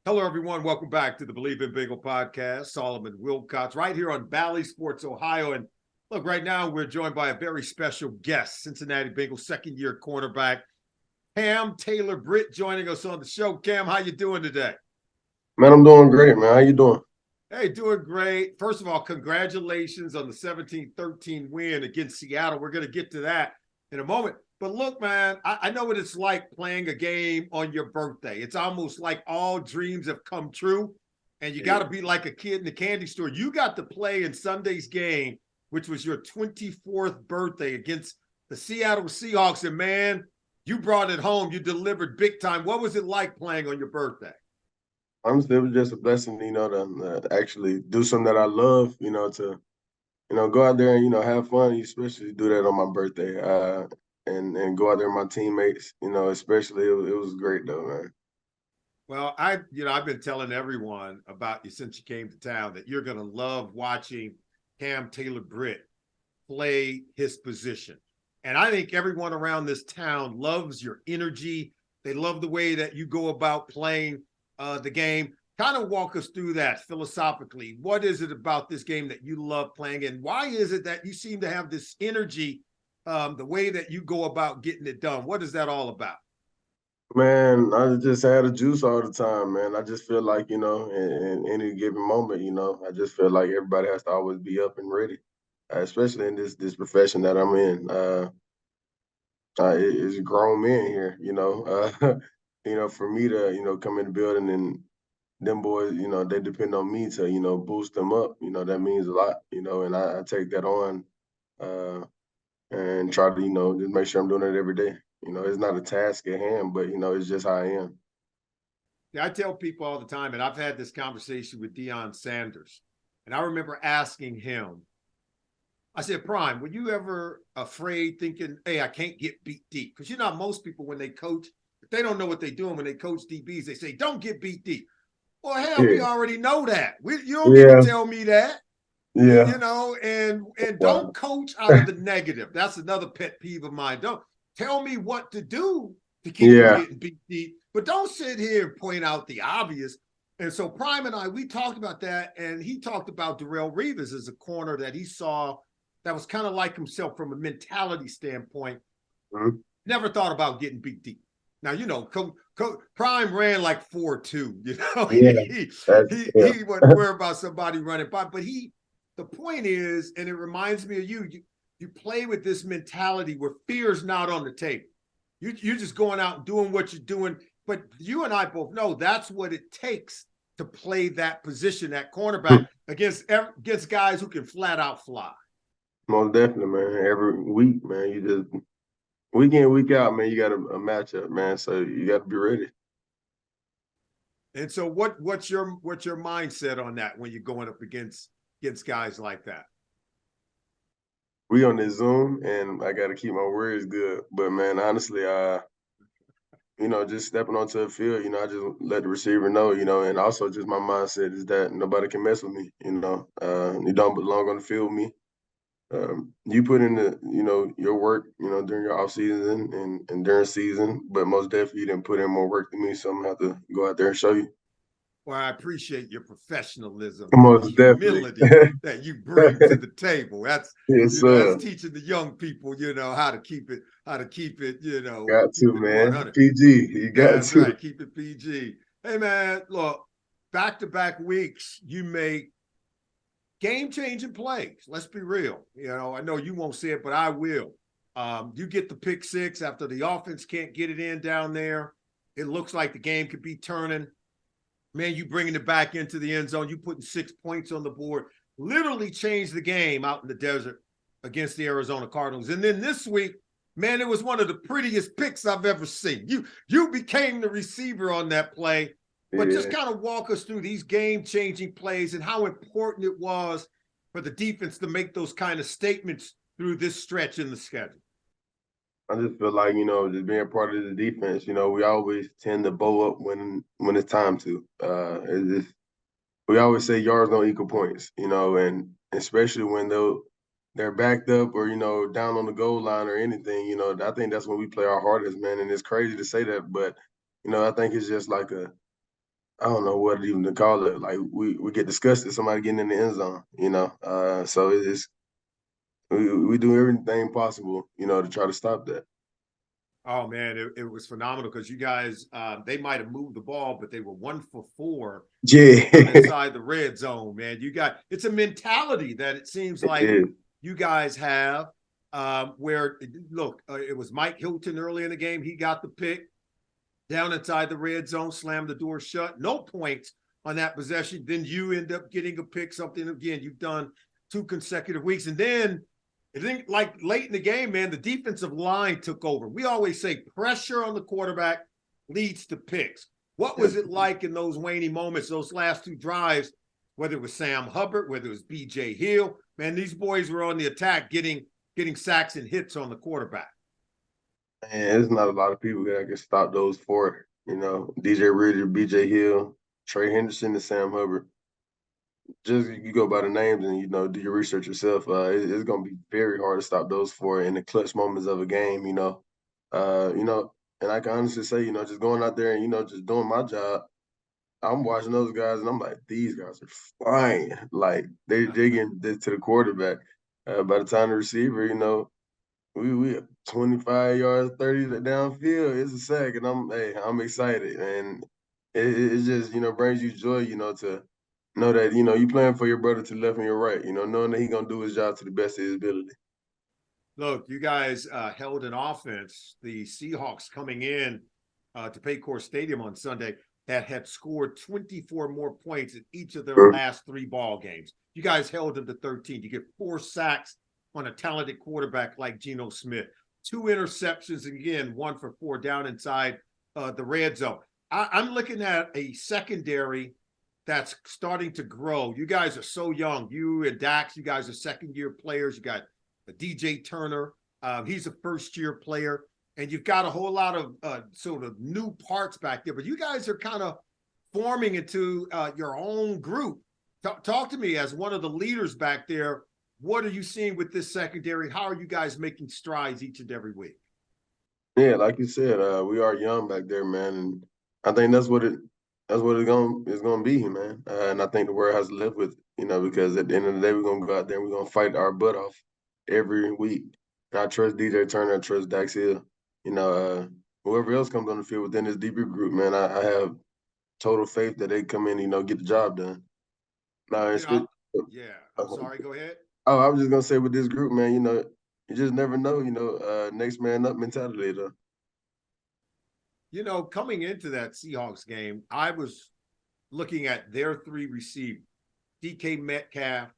Hello, everyone. Welcome back to the Believe in Bengal podcast. Solomon Wilcots, right here on Valley Sports Ohio. And look, right now we're joined by a very special guest, Cincinnati Bengals second-year cornerback, Taylor-Britt, joining us on the show. Cam, how you doing today? Man, I'm doing great, man. How you doing? Hey, doing great. First of all, congratulations on the 17-13 win against Seattle. We're going to get to that in a moment. But look, man, I know what it's like playing a game on your birthday. It's almost like all dreams have come true, and you got to be like a kid in the candy store. You got to play in Sunday's game, which was your 24th birthday against the Seattle Seahawks. And, man, you brought it home. You delivered big time. What was it like playing on your birthday? Honestly, it was just a blessing, to actually do something that I love, go out there and, have fun. You especially do that on my birthday, and go out there with my teammates, especially it was great though, man. Well, I've been telling everyone about you since you came to town that you're going to love watching Taylor-Britt play his position. And I think everyone around this town loves your energy. They love the way that you go about playing the game. Kind of walk us through that philosophically. What is it about this game that you love playing? And why is it that you seem to have this energy, the way that you go about getting it done? What is that all about? Man, I just had a juice all the time, man. I just feel like, in any given moment, I just feel like everybody has to always be up and ready, especially in this profession that I'm in. It's grown men here, for me to, come in the building and them boys, they depend on me to, boost them up. That means a lot, and I take that on uh, and try to, just make sure I'm doing it every day. It's not a task at hand, but, it's just how I am. Yeah, I tell people all the time, and I've had this conversation with Deion Sanders, and I remember asking him, I said, Prime, were you ever afraid thinking, hey, I can't get beat deep? Because most people, when they coach, if they don't know what they're doing when they coach DBs, they say, don't get beat deep. Well, hell, we Yeah, already know that. You don't need to yeah, tell me that. yeah. And don't Wow. coach out of the negative. That's another pet peeve of mine. Don't tell me what to do to keep from Yeah, getting beat deep, but don't sit here and point out the obvious. And so Prime and I, we talked about that, and he talked about Darrelle Revis as a corner that he saw that was kind of like himself from a mentality standpoint. mhm. Never thought about getting beat deep. Now, Prime ran like 4.2. Yeah, yeah. He wasn't worried about somebody running by, but the point is, and it reminds me of you play with this mentality where fear is not on the table. You're just going out and doing what you're doing. But you and I both know that's what it takes to play that position, that cornerback, against guys who can flat out fly. Most definitely, man. Every week, man, you just week in, week out, man, you got a matchup, man. So you got to be ready. And so what's your mindset on that when you're going up against guys like that? We on this Zoom, and I got to keep my words good. But man, honestly, just stepping onto the field, I just let the receiver know, and also just my mindset is that nobody can mess with me. You don't belong on the field with me. You put in your work, during your off season and during season, but most definitely you didn't put in more work than me, so I'm gonna have to go out there and show you. Well, I appreciate your professional and the Most definitely. humility that you bring to the table. That's Yes, that's sir. teaching the young people, how to keep it, Got to, keep it man. 100. PG, you got That's to. right. Keep it PG. Hey man, look, back-to-back weeks, you make game-changing plays. Let's be real. I know you won't say it, but I will. You get the pick six after the offense can't get it in down there. It looks like the game could be turning. Man, you bringing it back into the end zone. You putting 6 points on the board. Literally changed the game out in the desert against the Arizona Cardinals. And then this week, man, it was one of the prettiest picks I've ever seen. You became the receiver on that play. But just Yeah. kind of walk us through these game-changing plays and how important it was for the defense to make those kind of statements through this stretch in the schedule. I just feel like, just being part of the defense, we always tend to bow up when it's time to. We always say yards don't equal points, and especially when they're backed up or, down on the goal line or anything, I think that's when we play our hardest, man. And it's crazy to say that, but, I think it's just like I don't know what even to call it. Like we get disgusted, somebody getting in the end zone, you know. So it's we do everything possible, you know, to try to stop that. Oh man, it was phenomenal because you guys they might have moved the ball, but they were 1 for 4 down Yeah, inside the red zone, man. You got it's a mentality that it seems it like is. you guys have. Where look, it was Mike Hilton early in the game. He got the pick down inside the red zone, slammed the door shut. No points on that possession. Then you end up getting a pick, something again you've done 2 consecutive weeks. And then I think like late in the game, man, the defensive line took over. We always say pressure on the quarterback leads to picks. What was it like in those waning moments, those last 2 drives, whether it was Sam Hubbard, whether it was BJ Hill? Man, these boys were on the attack getting sacks and hits on the quarterback. And there's not a lot of people that can stop those four. You know, DJ Reader, BJ Hill, Trey Henderson, and Sam Hubbard. Just you go by the names and you know do your research yourself. It's gonna be very hard to stop those four in the clutch moments of a game. You know, and I can honestly say, you know, just going out there and you know just doing my job. I'm watching those guys and I'm like, these guys are flying. Like they getting to the quarterback. By the time the receiver, you know, we 25 yards, 30 downfield. It's a sack, and I'm excited, and it just you know brings you joy, you know, to know that you know you playing for your brother to the left and your right, you know, knowing that he gonna do his job to the best of his ability. Look, you guys held an offense. The Seahawks coming in to Paycor Stadium on Sunday that had scored 24 more points in each of their Mm. last 3 ball games. You guys held them to 13. You get 4 sacks on a talented quarterback like Geno Smith. 2 interceptions, again, 1 for 4 down inside the red zone. I'm looking at a secondary that's starting to grow. You guys are so young. You and Dax, you guys are second-year players. You got DJ Turner. He's a first-year player, and you've got a whole lot of sort of new parts back there. But you guys are kind of forming into your own group. Talk to me as one of the leaders back there. What are you seeing with this secondary? How are you guys making strides each and every week? Yeah, like you said, we are young back there, man, and I think that's what it's gonna be, man. And I think the world has to live with it, you know, because at the end of the day, we're gonna go out there and we're gonna fight our butt off every week. And I trust DJ Turner, I trust Dax Hill, you know, whoever else comes on the field within this deeper group, man. I have total faith that they come in, you know, get the job done. Now, You it's know, good. yeah. I'm sorry. Go ahead. Oh, I was just gonna say with this group, man, you know, you just never know, you know, next man up mentality though. Coming into that Seahawks game, I was looking at their 3 receivers, DK Metcalf,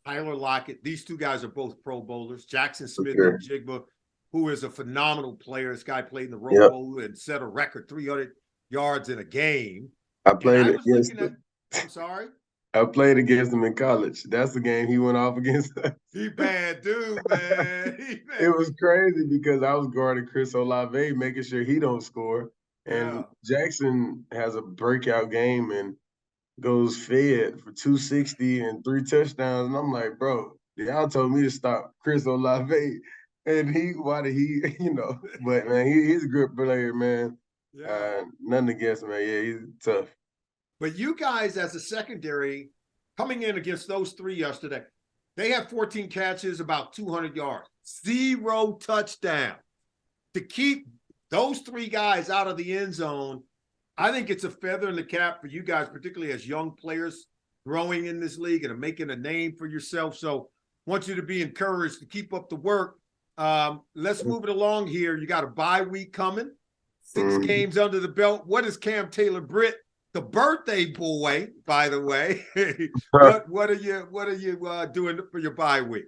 Tyler Lockett. These 2 guys are both Pro Bowlers. Jackson For Smith sure. and Jigba, who is a phenomenal player. This guy played in the Rose Yep. Bowl and set a record 300 yards in a game. I And played I was against looking at, them. I'm sorry, I played against him in college. That's the game he went off against us. he bad dude, man. He It bad. was crazy because I was guarding Chris Olave, making sure he don't score. And Yeah. Jackson has a breakout game and goes fed for 260 and 3 touchdowns. And I'm like, bro, y'all told me to stop Chris Olave. And why did he, you know, but man, he's a good player, man. Yeah. Nothing against him, man. Yeah, he's tough. But you guys, as a secondary, coming in against those 3 yesterday, they had 14 catches, about 200 yards, 0 touchdown. To keep those 3 guys out of the end zone, I think it's a feather in the cap for you guys, particularly as young players growing in this league and making a name for yourself. So, want you to be encouraged to keep up the work. Let's move it along here. You got a bye week coming, 6 Mhm. games under the belt. What is Cam Taylor-Britt, the birthday boy, by the way? what are you doing for your bye week?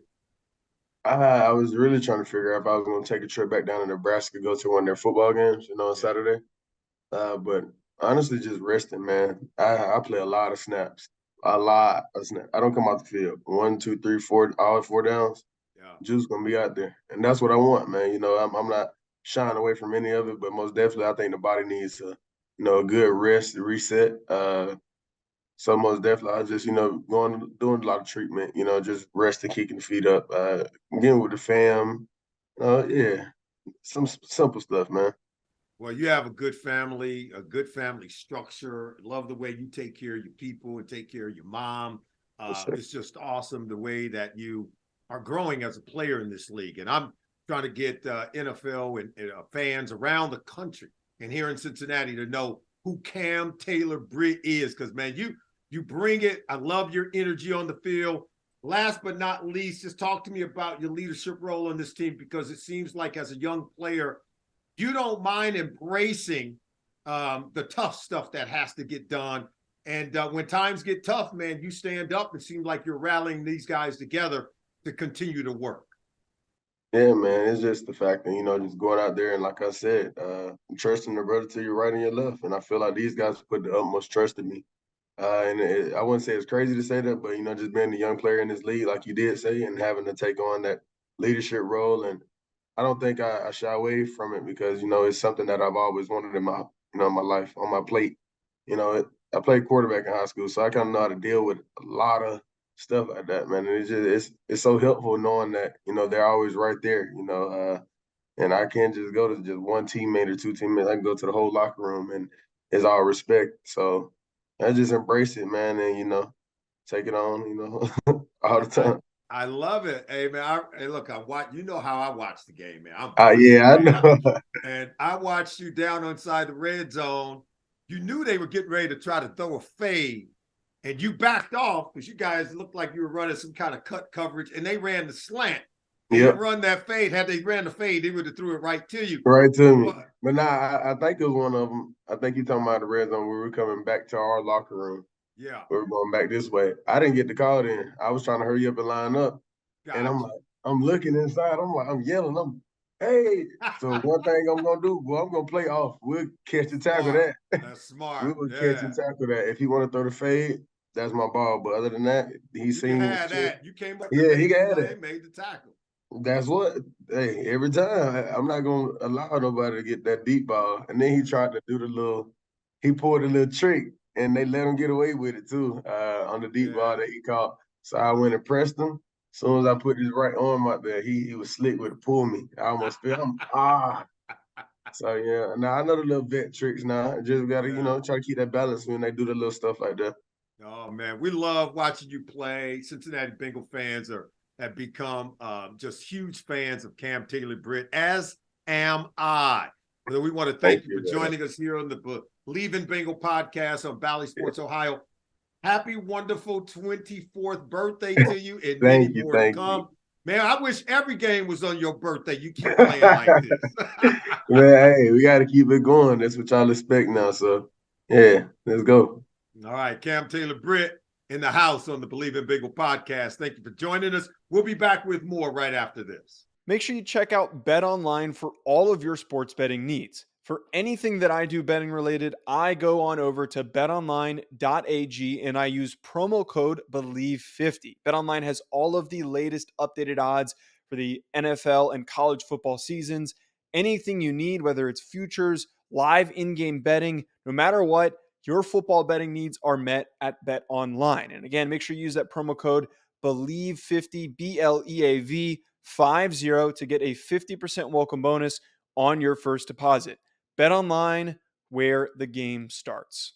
I was really trying to figure out if I was going to take a trip back down to Nebraska, go to one of their football games, you know, on Yeah. Saturday. But honestly, just resting, man. I play a lot of snaps, a lot of snaps. I don't come out the field. 1, 2, 3, 4, all 4 downs. Yeah. Juice gonna be out there, and that's what I want, man. You know, I'm not shying away from any of it, but most definitely, I think the body needs a good rest, reset. So most definitely, I just, you know, going doing a lot of treatment, you know, just resting, kicking the feet up, getting with the fam. Yeah, some simple stuff, man. Well, you have a good family structure. Love the way you take care of your people and take care of your mom. Yes, sir. It's just awesome the way that you are growing as a player in this league. And I'm trying to get NFL and fans around the country and here in Cincinnati to know who Cam Taylor-Britt is. Because, man, you bring it. I love your energy on the field. Last but not least, just talk to me about your leadership role on this team, because it seems like as a young player, you don't mind embracing the tough stuff that has to get done. And when times get tough, man, you stand up. It seems like you're rallying these guys together to continue to work. Yeah, man, it's just the fact that, just going out there and, like I said, trusting the brother to your right and your left. And I feel like these guys put the utmost trust in me. I wouldn't say it's crazy to say that, but, just being a young player in this league, like you did say, and having to take on that leadership role. And I don't think I shy away from it because, it's something that I've always wanted in my life, on my plate. I played quarterback in high school, so I kind of know how to deal with a lot of stuff like that, man. And it's so helpful knowing that, they're always right there, and I can't just go to just one teammate or two teammates. I can go to the whole locker room, and it's all respect. So I just embrace it, man, and take it on, all the I time. I love it. Hey man, hey, look, I watch. You know how I watch the game, man. I'm crazy, Yeah, I man. know. And I watched you down inside the red zone. You knew they were getting ready to try to throw a fade, and you backed off because you guys looked like you were running some kind of cut coverage, and they ran the slant. They didn't Yep, run that fade. Had they ran the fade, they would have threw it right to you. right to me. But But nah, I think it was one of them. I think you talking about the red zone. We were coming back to our locker room. yeah, We were going back this way. I didn't get the call then. I was trying to hurry up and line up. And I'm gotcha. like, I'm looking inside. I'm yelling. Hey. So one thing I'm gonna do, well, I'm gonna play off. We'll catch the tackle Smart. that. That's We smart. will catch Yeah. and tackle that. If he want to throw the fade, that's my ball. But other than that, he You can seen his have chip. that. You came up and Yeah, he made the got play, it. made the tackle. That's what. Hey, every time I'm not gonna allow nobody to get that deep ball. And then he tried to do he pulled a little trick, and they let him get away with it too on the deep ball Yeah. that he caught. So I went and pressed him. As soon as I put his right arm out there, he was slick with it, pull me. I almost fell. So yeah, now I know the little vet tricks now. I just gotta, Yeah. try to keep that balance when they do the little stuff like that. Oh man, we love watching you play. Cincinnati Bengal fans have become just huge fans of Cam Taylor-Britt, as am I. So we want to Thank thank you for you, man. joining us here on the Believe in Bengal podcast on Valley Yeah. Sports Ohio. Happy wonderful 24th birthday to you, and many Thank you, more to thank you. come. Man, I wish every game was on your birthday. You keep playing like this. Man, hey, we gotta keep it going. That's what y'all expect now. So yeah, let's go. All right, Cam Taylor-Britt in the house on the Believe in Bengal podcast. Thank you for joining us. We'll be back with more right after this. Make sure you check out Bet Online for all of your sports betting needs. For anything that I do betting related, I go on over to betonline.ag and I use promo code BELIEVE50. BetOnline has all of the latest updated odds for the NFL and college football seasons. Anything you need, whether it's futures, live in-game betting, no matter what, your football betting needs are met at BetOnline. And again, make sure you use that promo code BELIEVE50, BLEAV 50 to get a 50% welcome bonus on your first deposit. Bet online, where the game starts.